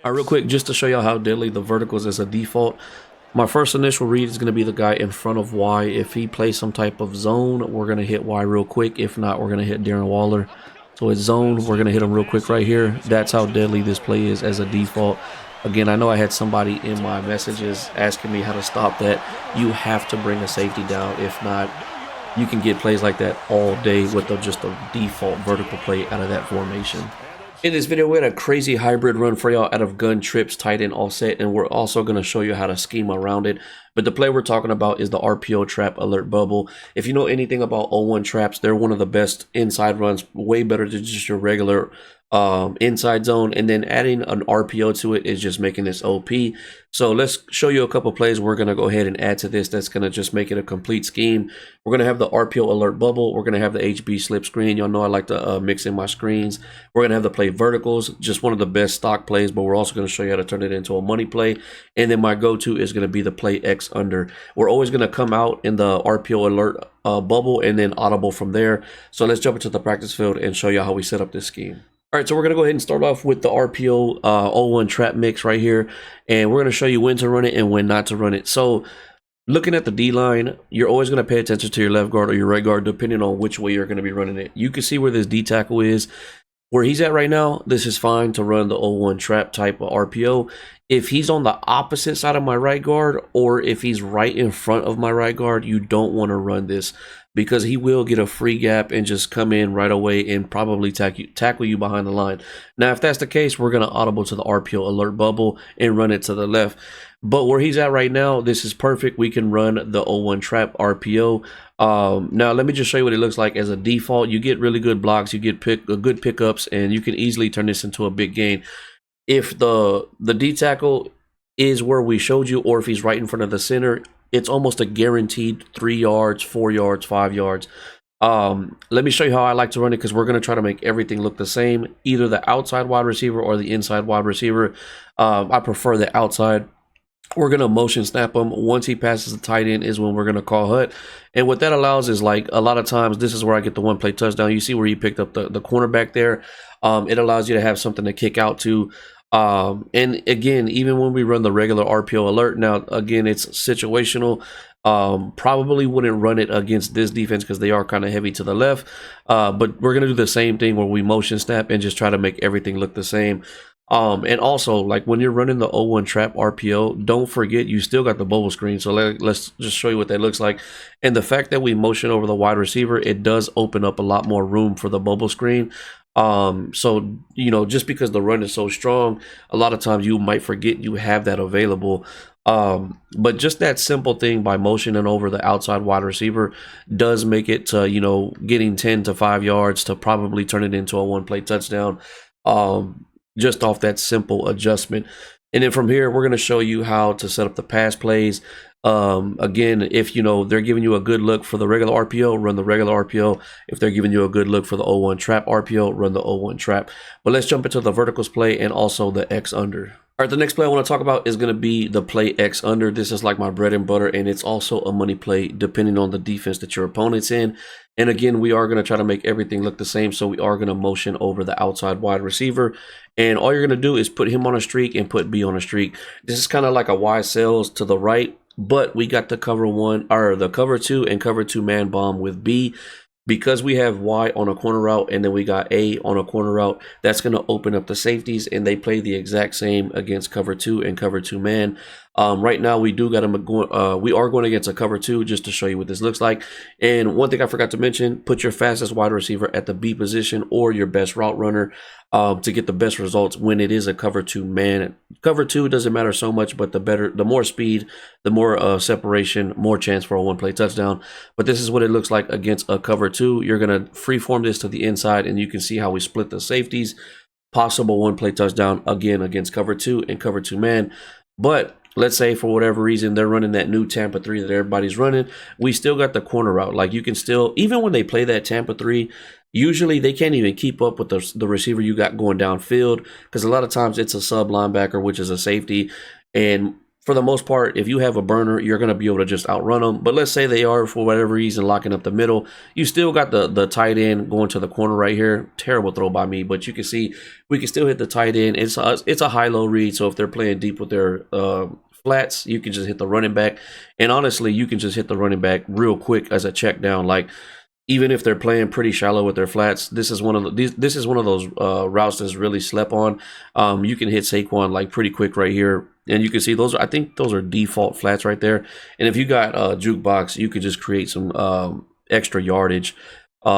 All right, real quick, just to show y'all how deadly the verticals as a default. My first initial read is going to be the guy in front of Y. If he plays some type of zone, we're going to hit Y real quick. If not, we're going to hit Darren Waller. So it's zone. We're going to hit him real quick right here. That's how deadly this play is as a default. Again, I know I had somebody in my messages asking me how to stop that. You have to bring a safety down. If not, you can get plays like that all day with just a default vertical play out of that formation. In this video, we had a crazy hybrid run for y'all out of gun trips, tight end, all set, and we're also going to show you how to scheme around it. But the play we're talking about is the RPO trap alert bubble. If you know anything about 0-1 traps, they're one of the best inside runs, way better than just your regular inside zone, and then adding an RPO to it is just making this OP. So let's show you a couple plays we're going to go ahead and add to this that's going to just make it a complete scheme. We're going to have the RPO alert bubble. We're going to have the HB slip screen. Y'all know I like to mix in my screens. We're going to have the play verticals, just one of the best stock plays, but we're also going to show you how to turn it into a money play. And then my go-to is going to be the play X under. We're always going to come out in the RPO alert bubble and then audible from there. So let's jump into the practice field and show you how we set up this scheme. All right, so we're going to go ahead and start off with the RPO 0-1 trap mix right here. And we're going to show you when to run it and when not to run it. So looking at the D-line, you're always going to pay attention to your left guard or your right guard, depending on which way you're going to be running it. You can see where this D tackle is. Where he's at right now, this is fine to run the 0-1 trap type of RPO. If he's on the opposite side of my right guard, or if he's right in front of my right guard, you don't want to run this because he will get a free gap and just come in right away and probably tackle you behind the line. Now, if that's the case, we're going to audible to the RPO alert bubble and run it to the left. But where he's at right now, this is perfect. We can run the 0-1 trap RPO. Now, let me just show you what it looks like as a default. You get really good blocks, you get good pickups, and you can easily turn this into a big gain. If the D tackle is where we showed you, or if he's right in front of the center, it's almost a guaranteed 3 yards, 4 yards, 5 yards. Let me show you how I like to run it because we're going to try to make everything look the same, either the outside wide receiver or the inside wide receiver. I prefer the outside. We're going to motion snap him. Once he passes the tight end is when we're going to call hut. And what that allows is, like, a lot of times, this is where I get the one play touchdown. You see where he picked up the cornerback there. It allows you to have something to kick out to. And again, even when we run the regular RPO alert, now, again, it's situational. Probably wouldn't run it against this defense because they are kind of heavy to the left. But we're going to do the same thing where we motion snap and just try to make everything look the same. And also, like, when you're running the 0-1 trap RPO, don't forget you still got the bubble screen. So let's just show you what that looks like. And the fact that we motion over the wide receiver, it does open up a lot more room for the bubble screen. So, you know, just because the run is so strong, a lot of times you might forget you have that available. But just that simple thing by motioning over the outside wide receiver does make it to, you know, getting 10 to 5 yards to probably turn it into a one play touchdown. Just off that simple adjustment. And then from here, we're going to show you how to set up the pass plays. Again, if you know they're giving you a good look for the regular RPO, run the regular RPO. If they're giving you a good look for the 0-1 trap RPO, run the 0-1 trap. But let's jump into the verticals play and also the X under. All right, the next play I want to talk about is going to be the play X under. This is like my bread and butter, and it's also a money play depending on the defense that your opponent's in. And again, we are going to try to make everything look the same, so we are going to motion over the outside wide receiver. And all you're going to do is put him on a streak and put B on a streak. This is kind of like a Y sells to the right, but we got the cover 2 and cover 2 man bomb with B. Because we have Y on a corner route and then we got A on a corner route, that's going to open up the safeties, and they play the exact same against cover 2 and cover 2 man. Right now we do got them going. We are going against a cover 2 just to show you what this looks like. And one thing I forgot to mention: put your fastest wide receiver at the B position or your best route runner to get the best results when it is a cover 2 man. Cover 2 doesn't matter so much, but the more speed, the more separation, more chance for a one play touchdown. But this is what it looks like against a cover 2. You're going to freeform this to the inside, and you can see how we split the safeties. Possible one play touchdown again against cover 2 and cover 2 man. But let's say for whatever reason they're running that new Tampa 3 that everybody's running, we still got the corner route. Like, you can still, even when they play that Tampa 3, usually they can't even keep up with the receiver you got going downfield, because a lot of times it's a sub linebacker, which is a safety. And for the most part, if you have a burner, you're going to be able to just outrun them. But let's say they are, for whatever reason, locking up the middle. You still got the tight end going to the corner right here. Terrible throw by me, but you can see we can still hit the tight end. It's a high-low read, so if they're playing deep with their flats, you can just hit the running back. And honestly, you can just hit the running back real quick as a check down. Like, even if they're playing pretty shallow with their flats, this is one of those routes that's really slept on. You can hit Saquon like pretty quick right here, and you can see those. I think those are default flats right there. And if you got jukebox, you could just create some extra yardage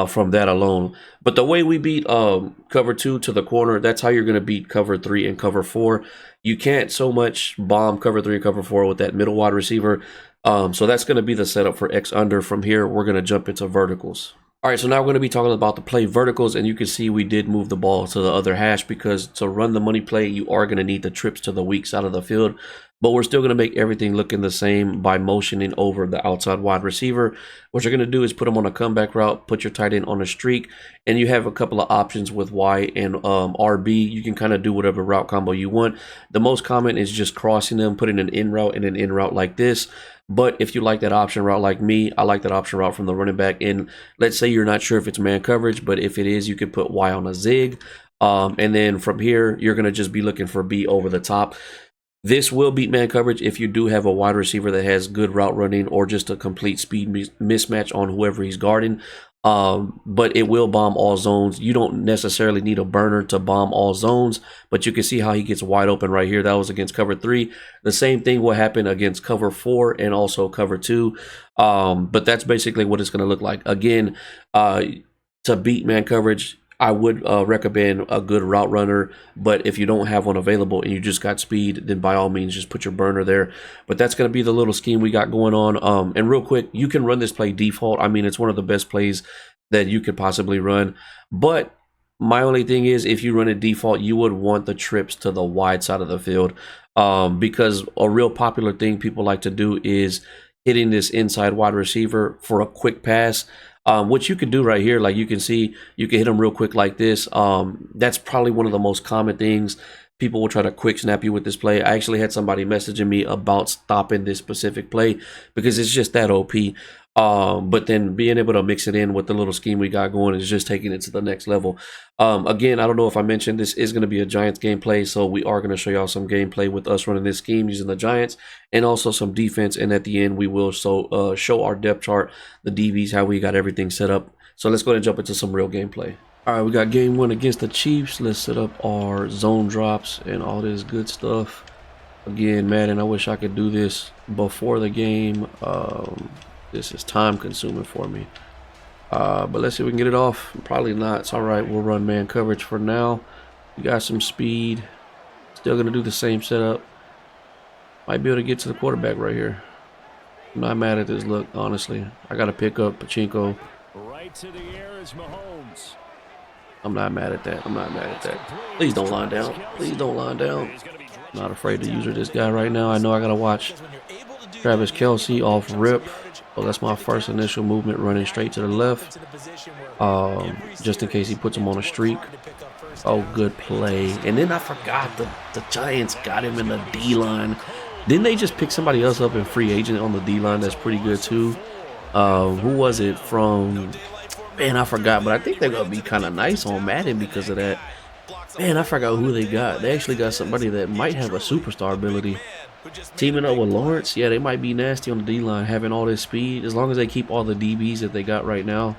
from that alone. But the way we beat cover 2 to the corner, that's how you're going to beat cover 3 and cover 4. You can't so much bomb cover 3 and cover 4 with that middle wide receiver. So that's going to be the setup for X under. From here, we're going to jump into verticals. All right, so now we're going to be talking about the play verticals, and you can see we did move the ball to the other hash because to run the money play, you are going to need the trips to the weak side of the field. But we're still going to make everything looking the same by motioning over the outside wide receiver. What you're going to do is put them on a comeback route, put your tight end on a streak, and you have a couple of options with Y and RB. You can kind of do whatever route combo you want. The most common is just crossing them, putting an in route and an in route like this. But if you like that option route like me, I like that option route from the running back. And let's say you're not sure if it's man coverage, but if it is, you could put Y on a zig. And then from here, you're going to just be looking for B over the top. This will beat man coverage if you do have a wide receiver that has good route running or just a complete speed mismatch on whoever he's guarding. But it will bomb all zones. You don't necessarily need a burner to bomb all zones, but you can see how he gets wide open right here. That was against cover 3. The same thing will happen against cover 4 and also cover 2. But that's basically what it's going to look like. Again, to beat man coverage, I would recommend a good route runner, but if you don't have one available and you just got speed, then by all means, just put your burner there. But that's going to be the little scheme we got going on. And real quick, you can run this play default. I mean, it's one of the best plays that you could possibly run. But my only thing is, if you run it default, you would want the trips to the wide side of the field because a real popular thing people like to do is hitting this inside wide receiver for a quick pass. Which you can do right here, like you can see, you can hit them real quick like this. That's probably one of the most common things. People will try to quick snap you with this play. I actually had somebody messaging me about stopping this specific play because it's just that OP. But then being able to mix it in with the little scheme we got going is just taking it to the next level. Again, I don't know if I mentioned this is going to be a Giants gameplay, so we are going to show y'all some gameplay with us running this scheme using the Giants and also some defense. And at the end, we will show our depth chart, the DBs, how we got everything set up. So let's go ahead and jump into some real gameplay. All right, we got game 1 against the Chiefs. Let's set up our zone drops and all this good stuff. Again, Madden, I wish I could do this before the game. This is time consuming for me. But let's see if we can get it off. Probably not. It's all right. We'll run man coverage for now. We got some speed. Still going to do the same setup. Might be able to get to the quarterback right here. I'm not mad at this look, honestly. I got to pick up Pachinko. Right to the air is Mahomes. I'm not mad at that. I'm not mad at that. Please don't line down. Please don't line down. Not afraid to use this guy right now. I know I got to watch Travis Kelce off rip. Oh, that's my first initial movement, running straight to the left. Just in case he puts him on a streak. Oh, good play. And then I forgot the Giants got him in the D-line. Didn't they just pick somebody else up in free agent on the D-line? That's pretty good, too. Who was it from? Man, I forgot. But I think they're going to be kind of nice on Madden because of that. Man, I forgot who they got. They actually got somebody that might have a superstar ability. Teaming up with Lawrence, yeah, they might be nasty on the D-line, having all this speed. As long as they keep all the DBs that they got right now,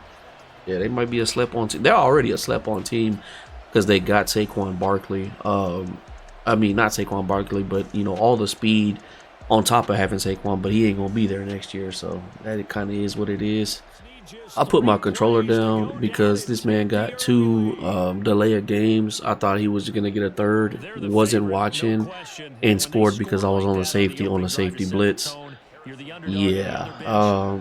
yeah, they might be a slept-on team. They're already a slept-on team because they got Saquon Barkley. I mean, not Saquon Barkley, but, you know, all the speed on top of having Saquon, but he ain't going to be there next year, so that kind of is what it is. I put my controller down because this man got 2 delay of games. I thought he was going to get a third. Wasn't watching and scored because I was on the safety blitz. Yeah.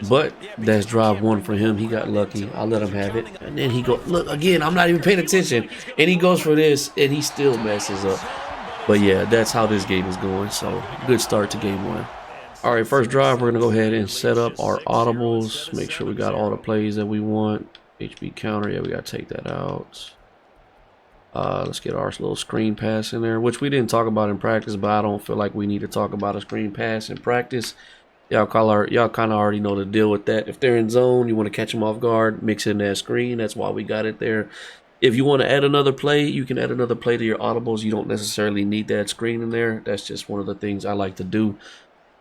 But that's drive 1 for him. He got lucky. I let him have it. And then he go, look, again, I'm not even paying attention. And he goes for this and he still messes up. But yeah, that's how this game is going. So good start to game 1. All right, first drive, we're going to go ahead and set up our audibles. Make sure we got all the plays that we want. HB counter, yeah, we got to take that out. Let's get our little screen pass in there, which we didn't talk about in practice, but I don't feel like we need to talk about a screen pass in practice. Y'all kind of already know the deal with that. If they're in zone, you want to catch them off guard, mix in that screen. That's why we got it there. If you want to add another play, you can add another play to your audibles. You don't necessarily need that screen in there. That's just one of the things I like to do.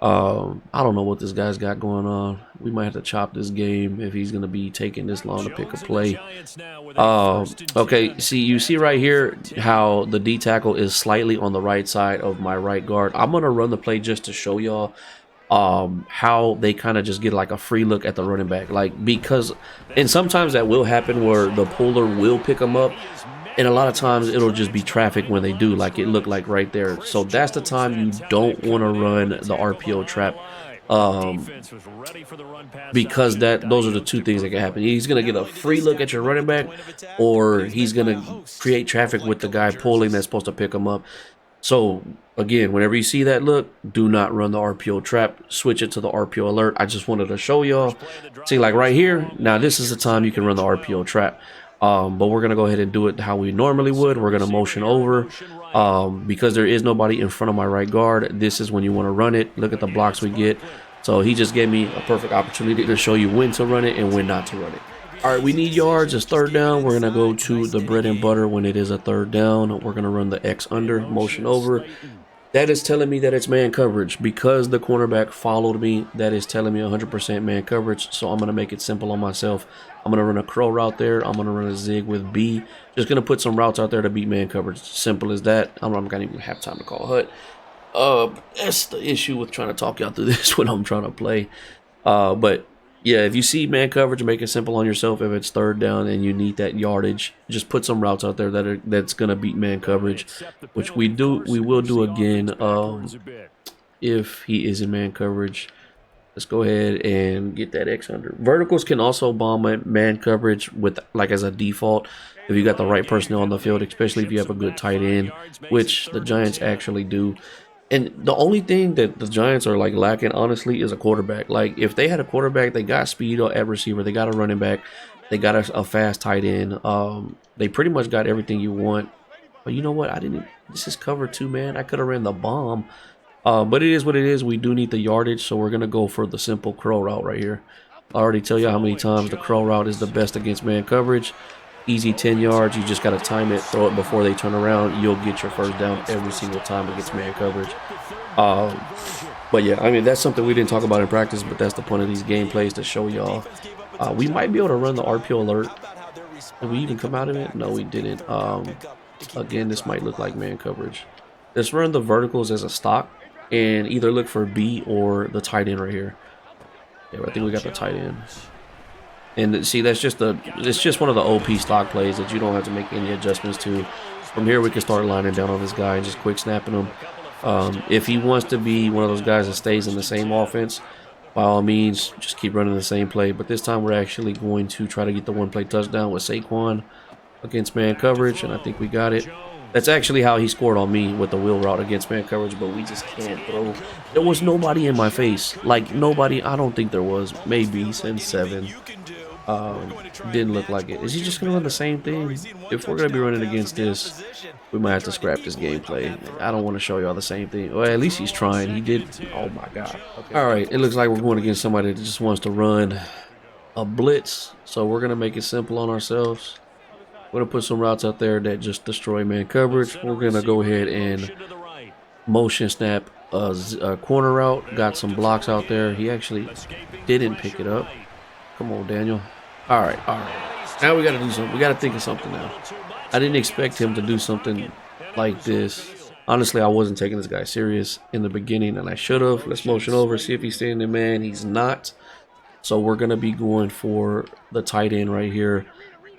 I don't know what this guy's got going on. We might have to chop this game if he's going to be taking this long to pick a play. Okay, you see right here how the D tackle is slightly on the right side of my right guard. I'm going to run the play just to show y'all how they kind of just get like a free look at the running back. And sometimes that will happen where the puller will pick them up. And a lot of times it'll just be traffic when they do, like it looked like right there. So that's the time you don't want to run the RPO trap, because those are the two things that can happen. He's going to get a free look at your running back, or he's going to create traffic with the guy pulling that's supposed to pick him up. So again, whenever you see that look, do not run the RPO trap. Switch it to the RPO alert. I just wanted to show y'all. See, like right here, now this is the time you can run the RPO trap. But we're going to go ahead and do it how we normally would. We're going to motion over because there is nobody in front of my right guard. This is when you want to run it. Look at the blocks we get. So he just gave me a perfect opportunity to show you when to run it and when not to run it. All right, we need yards. It's third down. We're going to go to the bread and butter when it is a third down. We're going to run the X under, motion over. That is telling me that it's man coverage because the cornerback followed me. That is telling me 100% man coverage. So I'm going to make it simple on myself. I'm going to run a crow route there. I'm going to run a zig with B. Just going to put some routes out there to beat man coverage. Simple as that. I'm not going to even have time to call hut. That's the issue with trying to talk y'all through this when I'm trying to play. But yeah, if you see man coverage, make it simple on yourself. If it's third down and you need that yardage, just put some routes out there that's going to beat man coverage, which we will do again if he is in man coverage. Let's go ahead and get that X under. Verticals can also bomb man coverage with as a default if you got the right personnel on the field, especially if you have a good tight end, which the Giants actually do. And the only thing that the Giants are lacking, honestly, is a quarterback. If they had a quarterback, they got speed at receiver, they got a running back, they got a fast tight end. They pretty much got everything you want. But you know what? This is cover 2, man. I could have ran the bomb. But it is what it is. We do need the yardage, so we're going to go for the simple crow route right here. I already tell you how many times the crow route is the best against man coverage. Easy 10 yards. You just got to time it, throw it before they turn around. You'll get your first down every single time against man coverage. But yeah, I mean, that's something we didn't talk about in practice, but that's the point of these gameplays to show y'all. We might be able to run the RPO alert. Did we even come out of it? No, we didn't. Again, this might look like man coverage. Let's run the verticals as a stock and either look for B or the tight end right here. Yeah, I think we got the tight end. And see, it's just one of the OP stock plays that you don't have to make any adjustments to. From here, we can start lining down on this guy and just quick snapping him. If he wants to be one of those guys that stays in the same offense, by all means, just keep running the same play. But this time, we're actually going to try to get the one-play touchdown with Saquon against man coverage, and I think we got it. That's actually how he scored on me with the wheel route against man coverage, but we just can't throw. There was nobody in my face. Nobody. I don't think there was. Maybe since 7. Didn't look like it. Is he just going to run the same thing? If we're going to be running against this, we might have to scrap this gameplay. I don't want to show y'all the same thing. Well, at least he's trying. He did. Oh, my God. Okay. All right. It looks like we're going against somebody that just wants to run a blitz. So we're going to make it simple on ourselves. We're going to put some routes out there that just destroy man coverage. We're going to go ahead and motion snap a corner route. Got some blocks out there. He actually didn't pick it up. Come on, Daniel. All right. Now we got to do something. We got to think of something now. I didn't expect him to do something like this. Honestly, I wasn't taking this guy serious in the beginning, and I should have. Let's motion over, see if he's standing man. He's not. So we're going to be going for the tight end right here.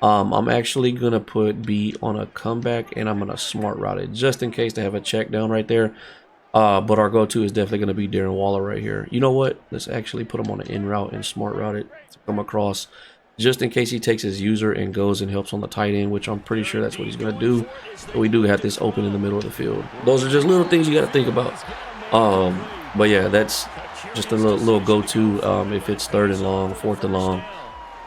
I'm actually going to put B on a comeback, and I'm going to smart route it just in case they have a check down right there. But our go-to is definitely going to be Darren Waller right here. You know what? Let's actually put him on an in route and smart route it to come across just in case he takes his user and goes and helps on the tight end, which I'm pretty sure that's what he's going to do. But we do have this open in the middle of the field. Those are just little things you got to think about. But yeah, that's just a little go-to if it's 3rd and long, 4th and long.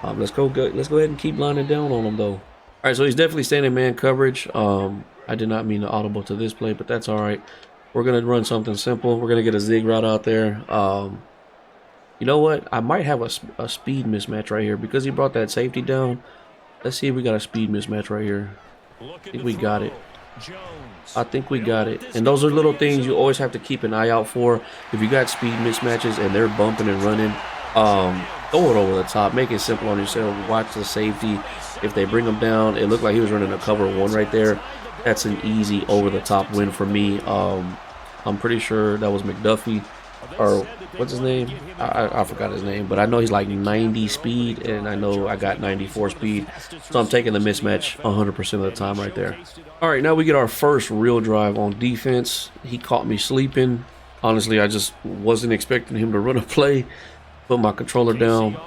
Let's go ahead and keep lining down on him though. All right, so he's definitely staying in man coverage. I did not mean to audible to this play, but that's all right. We're going to run something simple. We're going to get a zig route out there. You know what? I might have a speed mismatch right here because he brought that safety down. Let's see if we got a speed mismatch right here. I think we got it. I think we got it. And those are little things you always have to keep an eye out for. If you got speed mismatches and they're bumping and running, throw it over the top. Make it simple on yourself. Watch the safety. If they bring him down, it looked like he was running a cover one right there. That's an easy over-the-top win for me. I'm pretty sure that was McDuffie, or what's his name? I forgot his name, but I know he's like 90 speed, and I know I got 94 speed. So I'm taking the mismatch 100% of the time right there. All right, now we get our first real drive on defense. He caught me sleeping. Honestly, I just wasn't expecting him to run a play. Put my controller down,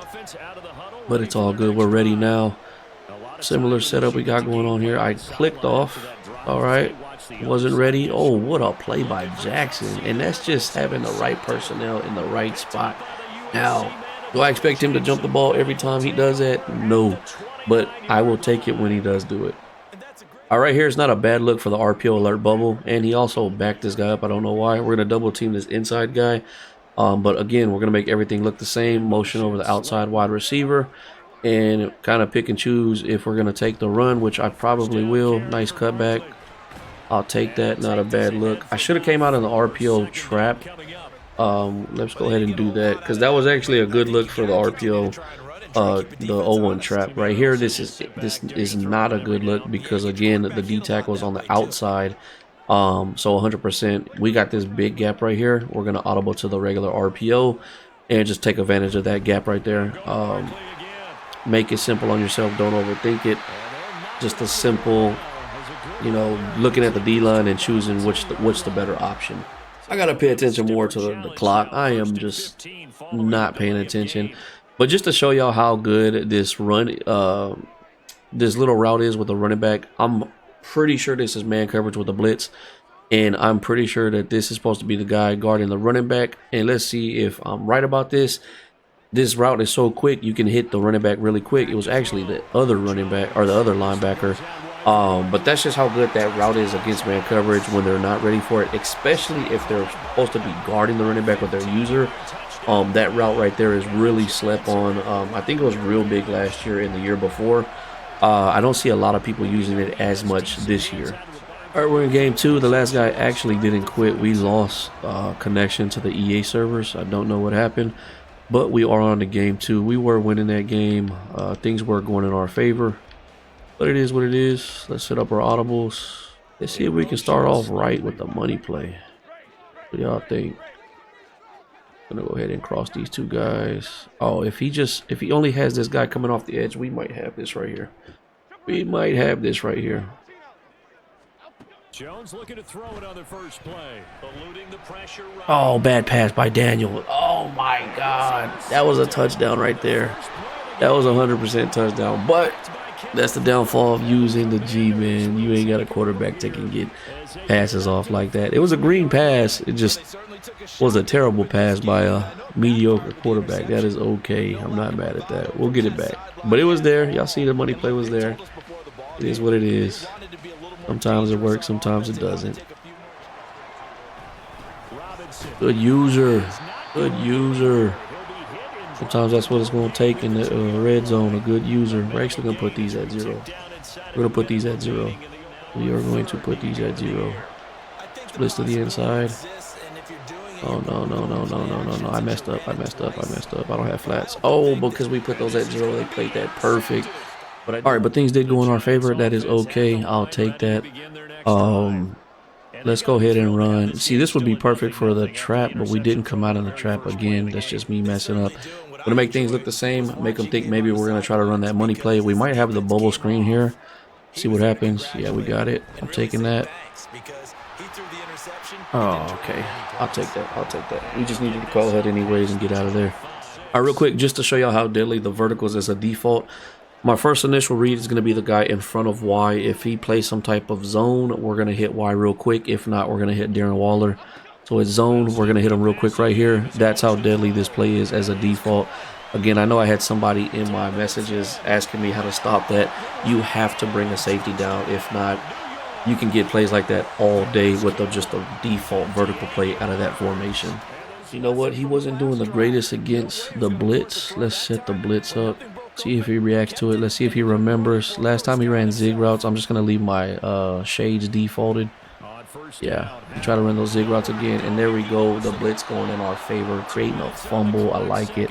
but it's all good. We're ready now. Similar setup we got going on here. I clicked off. All right, wasn't ready. Oh, what a play by Jackson. And that's just having the right personnel in the right spot. Now, do I expect him to jump the ball every time he does that? No, but I will take it when he does do it. All right, here's not a bad look for the RPO alert bubble, and he also backed this guy up. I don't know why. We're going to double team this inside guy, but again, we're going to make everything look the same. Motion over the outside wide receiver, and kind of pick and choose if we're going to take the run, which I probably will. Nice cutback. I'll take that. Not a bad look. I should have came out in the RPO trap. Let's go ahead and do that because that was actually a good look for the RPO, the 0-1 trap right here. This is not a good look because again the D tackle is on the outside. So 100%. We got this big gap right here. We're going to audible to the regular RPO and just take advantage of that gap right there. Make it simple on yourself. Don't overthink it. Just a simple, you know, looking at the D line and choosing what's the better option. I gotta pay attention more to the clock. I am just not paying attention. But just to show y'all how good this run, this little route is with the running back, I'm pretty sure this is man coverage with the blitz, and I'm pretty sure that this is supposed to be the guy guarding the running back. And let's see if I'm right about this. This route is so quick, you can hit the running back really quick. It was actually the other running back or the other linebacker. But that's just how good that route is against man coverage when they're not ready for it, especially if they're supposed to be guarding the running back with their user. That route right there is really slept on. I think it was real big last year and the year before. I don't see a lot of people using it as much this year. All right, we're in game 2. The last guy actually didn't quit. We lost connection to the EA servers. I don't know what happened. But we are on to game 2. We were winning that game. Things were going in our favor. But it is what it is. Let's set up our audibles. Let's see if we can start off right with the money play. What do y'all think? I'm gonna go ahead and cross these two guys. Oh, if he only has this guy coming off the edge, we might have this right here. We might have this right here. Jones looking to throw it on the first play, eluding the pressure. Oh, bad pass by Daniel. Oh my God, that was a touchdown right there. That was 100% touchdown. But that's the downfall of using the G, man. You ain't got a quarterback that can get passes off like that. It was a green pass. It just was a terrible pass by a mediocre quarterback. That is okay. I'm not mad at that. We'll get it back. But it was there. Y'all see the money play was there. It is what it is. Sometimes it works, sometimes it doesn't. Good user. Good user. Sometimes that's what it's going to take in the red zone, a good user. We're actually going to put these at 0. We're going to put these at 0. We are going to put these at 0. Splits to the inside. Oh, no. I messed up. I don't have flats. Oh, because we put those at 0, they played that perfect. All right, but things did go in our favor. That is okay. I'll take that. Let's go ahead and run. See, this would be perfect for the trap, but we didn't come out in the trap again. That's just me messing up. I'm going to make things look the same. Make them think maybe we're going to try to run that money play. We might have the bubble screen here. See what happens. Yeah, we got it. I'm taking that. Oh, okay. I'll take that. We just needed to call ahead anyways and get out of there. All right, real quick, just to show y'all how deadly the verticals is a default. My first initial read is going to be the guy in front of Y. If he plays some type of zone, we're going to hit Y real quick. If not, we're going to hit Darren Waller. So it's zone. We're going to hit him real quick right here. That's how deadly this play is as a default. Again, I know I had somebody in my messages asking me how to stop that. You have to bring a safety down. If not, you can get plays like that all day with just a default vertical play out of that formation. You know what? He wasn't doing the greatest against the blitz. Let's set the blitz up. See if he reacts to it. Let's see if he remembers. Last time he ran zig routes. I'm just going to leave my shades defaulted. Yeah, try to run those zig routes again. And there we go. The blitz going in our favor, creating a fumble. I like it.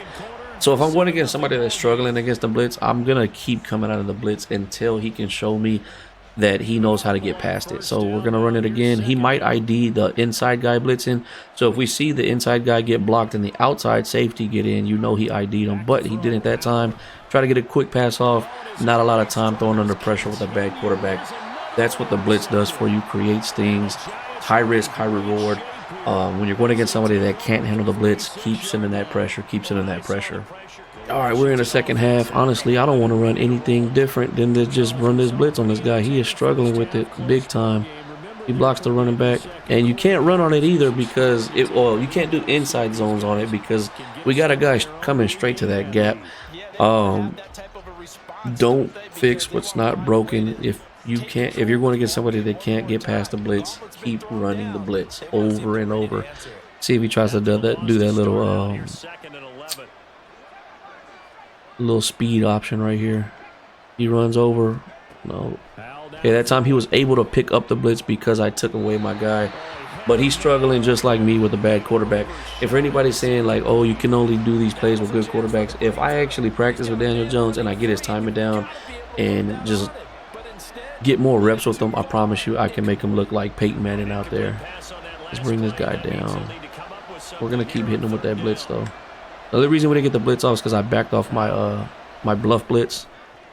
So if I'm going against somebody that's struggling against the blitz, I'm going to keep coming out of the blitz until he can show me that he knows how to get past it. So we're going to run it again. He might ID the inside guy blitzing. So if we see the inside guy get blocked and the outside safety get in, you know he ID'd him. But he didn't that time. Try to get a quick pass off. Not a lot of time throwing under pressure with a bad quarterback. That's what the blitz does for you. Creates things. High risk, high reward. When you're going against somebody that can't handle the blitz, keep sending that pressure. Keep sending that pressure. All right, we're in the second half. Honestly, I don't want to run anything different than to just run this blitz on this guy. He is struggling with it big time. He blocks the running back, and you can't run on it either because you can't do inside zones on it because we got a guy coming straight to that gap. Don't fix what's not broken. If you're going to get somebody that can't get past the blitz, keep running the blitz over and over. See if he tries to do that little speed option right here. He runs over. No. Okay, that time he was able to pick up the blitz because I took away my guy. But he's struggling just like me with a bad quarterback. If anybody's saying like, oh, you can only do these plays with good quarterbacks, if I actually practice with Daniel Jones and I get his timing down and just get more reps with him, I promise you I can make him look like Peyton Manning out there. Let's bring this guy down. We're going to keep hitting him with that blitz though. The only reason we didn't get the blitz off is because I backed off my my bluff blitz.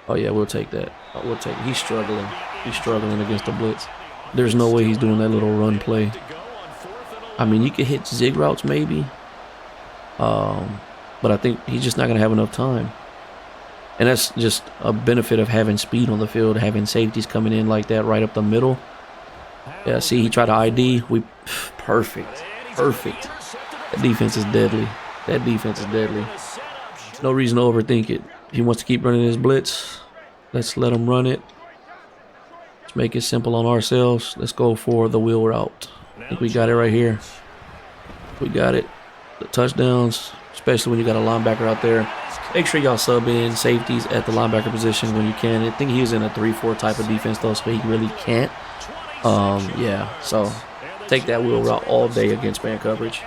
Oh yeah, we'll take that. We'll take it. He's struggling. He's struggling against the blitz. There's no way he's doing that little run play. I mean, you could hit zig routes maybe. But I think he's just not going to have enough time. And that's just a benefit of having speed on the field, having safeties coming in like that right up the middle. Yeah, see, he tried to ID. Perfect. Perfect. That defense is deadly. That defense is deadly. No reason to overthink it. If he wants to keep running his blitz, let's let him run it. Let's make it simple on ourselves. Let's go for the wheel route. I think we got it right here. We got it. The touchdowns, especially when you got a linebacker out there. Make sure y'all sub in safeties at the linebacker position when you can. I think he was in a 3-4 type of defense though, so he really can't. Yeah, so take that wheel route all day against man coverage.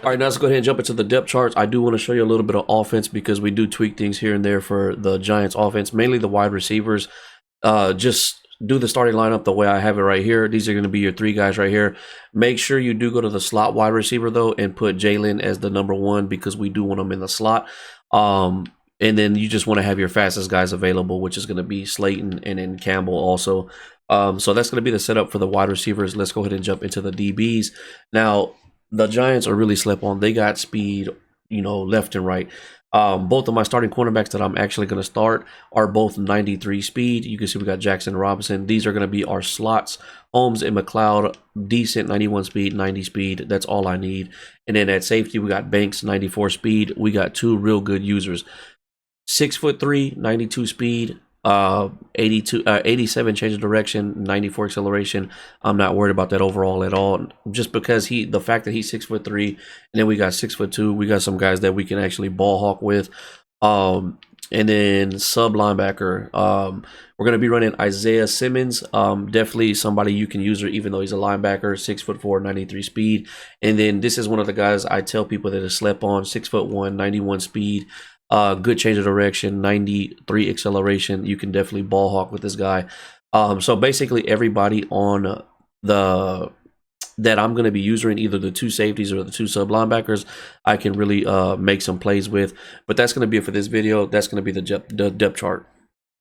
All right, now let's go ahead and jump into the depth charts. I do want to show you a little bit of offense because we do tweak things here and there for the Giants offense, mainly the wide receivers. Just do the starting lineup the way I have it right here. These are going to be your 3 guys right here. Make sure you do go to the slot wide receiver, though, and put Jalen as the number 1 because we do want him in the slot. And then you just want to have your fastest guys available, which is going to be Slayton and then Campbell also. So that's going to be the setup for the wide receivers. Let's go ahead and jump into the DBs. Now, the Giants are really slept on. They got speed, left and right. Both of my starting cornerbacks that I'm actually going to start are both 93 speed. You can see we got Jackson and Robinson. These are going to be our slots. Holmes and McLeod, decent 91 speed, 90 speed. That's all I need. And then at safety, we got Banks, 94 speed. We got 2 real good users. 6'3", 92 speed. 87 change of direction, 94 acceleration. I'm not worried about that overall at all, just because the fact that he's 6'3", and then we got 6'2". We got some guys that we can actually ball hawk with. And then sub linebacker, we're going to be running Isaiah Simmons. Definitely somebody you can use, even though he's a linebacker, 6'4", 93 speed. And then this is one of the guys I tell people that is slept on, 6'1", 91 speed. Good change of direction, 93 acceleration. You can definitely ball hawk with this guy. So basically everybody on that I'm going to be using, either the 2 safeties or the 2 sub linebackers, I can really make some plays with. But that's going to be it for this video. That's going to be the depth chart.